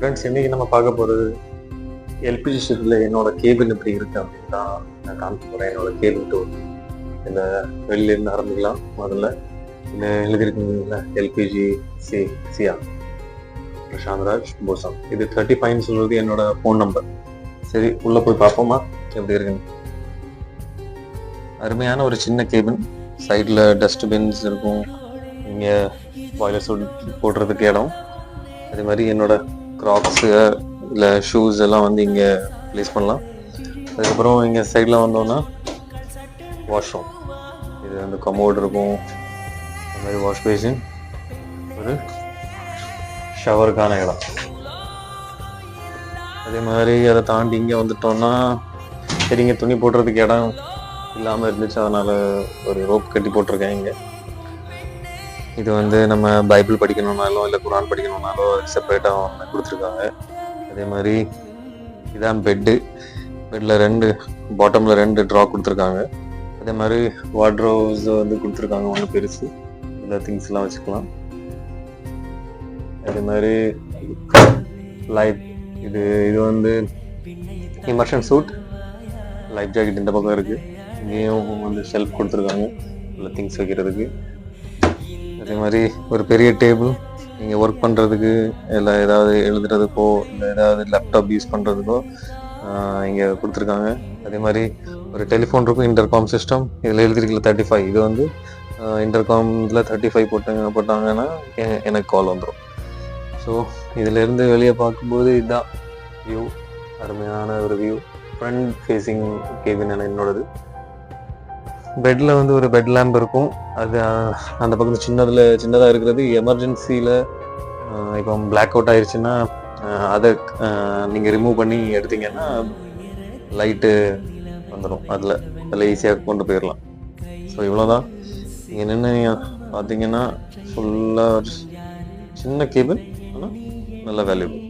Friends, இன்னைக்கு நம்ம பார்க்க போகிறது எல்பிஜி ஷிப்பில் என்னோட கேபிள் எப்படி இருக்கு அப்படின்னு தான் நான் காமிக்க போகிறேன். என்னோட கேபிள் டூர் இந்த வெளியிலேருந்து ஆரம்பிக்கலாம். முதல்ல இந்த எழுதியிருக்கீங்களா எல்பிஜி சியா பிரசாந்த்ராஜ் போசம், இது 35 சொல்வது என்னோட ஃபோன் நம்பர். சரி, உள்ளே போய் பார்ப்போமா எப்படி இருக்குன்னு. அருமையான ஒரு சின்ன கேபிள், சைடில் டஸ்ட்பின்ஸ் இருக்கும், இங்கே பாய்லர் சூட் போடுறதுக்கு இடம், அதே மாதிரி என்னோட க்ராக்ஸு இல்லை ஷூஸ் எல்லாம் வந்து இங்கே ப்ளேஸ் பண்ணலாம். அதுக்கப்புறம் இங்கே சைடில் வந்தோன்னா வாஷ்ரூம், இது வந்து கமோட் இருக்கும், அது மாதிரி வாஷ் பேசின், ஒரு ஷவருக்கான இடம். அதே மாதிரி அதை தாண்டி இங்கே வந்துட்டோன்னா சரி, இங்கே துணி போடுறதுக்கு இடம் இல்லாமல் இருந்துச்சு, அதனால் ஒரு ரோப் கட்டி போட்டிருக்கேன் இங்கே. இது வந்து நம்ம பைபிள் படிக்கணுன்னாலும் இல்லை குரான் படிக்கணுன்னாலும் செப்பரேட்டாக கொடுத்துருக்காங்க. அதே மாதிரி இதான் பெட்டில் 2 பாட்டமில் 2 ட்ரா கொடுத்துருக்காங்க. அதே மாதிரி வார்ட்ரோப்ஸ் வந்து கொடுத்துருக்காங்க, ஒன்று பெருசு, எல்லா திங்ஸ்லாம் வச்சுக்கலாம். அதே மாதிரி லைட், இது வந்து இமர்ஷன் சூட், லைஃப் ஜாக்கெட் இந்த பக்கம் இருக்குது. இங்கேயும் வந்து ஷெல்ஃப் கொடுத்துருக்காங்க எல்லா திங்ஸ் வைக்கிறதுக்கு. அதே மாதிரி ஒரு பெரிய டேபிள், இங்கே ஒர்க் பண்ணுறதுக்கு இல்லை ஏதாவது எழுதுறதுக்கோ இல்லை ஏதாவது லேப்டாப் யூஸ் பண்ணுறதுக்கோ இங்கே கொடுத்துருக்காங்க. அதே மாதிரி ஒரு டெலிஃபோன் இருக்கும், இன்டர்காம் சிஸ்டம், இதில் எழுதிருக்கல 35, இது வந்து இன்டர்காமில் 35 போட்டாங்கன்னா எனக்கு கால் வந்துடும். ஸோ இதிலேருந்து வெளியே பார்க்கும்போது இதுதான் வியூ, அருமையான ஒரு வியூ. ஃப்ரண்ட் ஃபேஸிங் கேபின் என்னோடது. பெட்டில் வந்து ஒரு பெட் லேம்ப் இருக்கும், அது அந்த பக்கத்தில் சின்னதாக இருக்கிறது எமர்ஜென்சியில் இப்போ பிளாக் அவுட் ஆயிடுச்சுன்னா அதை நீங்கள் ரிமூவ் பண்ணி எடுத்தீங்கன்னா லைட்டு வந்துடும், அதில் ஈஸியாக கொண்டு போயிடலாம். ஸோ இவ்வளோதான். இங்கே நின்று நீங்கள் பார்த்தீங்கன்னா ஃபுல்லாக சின்ன கேபிள், ஆனால் நல்ல வேல்யூபிள்.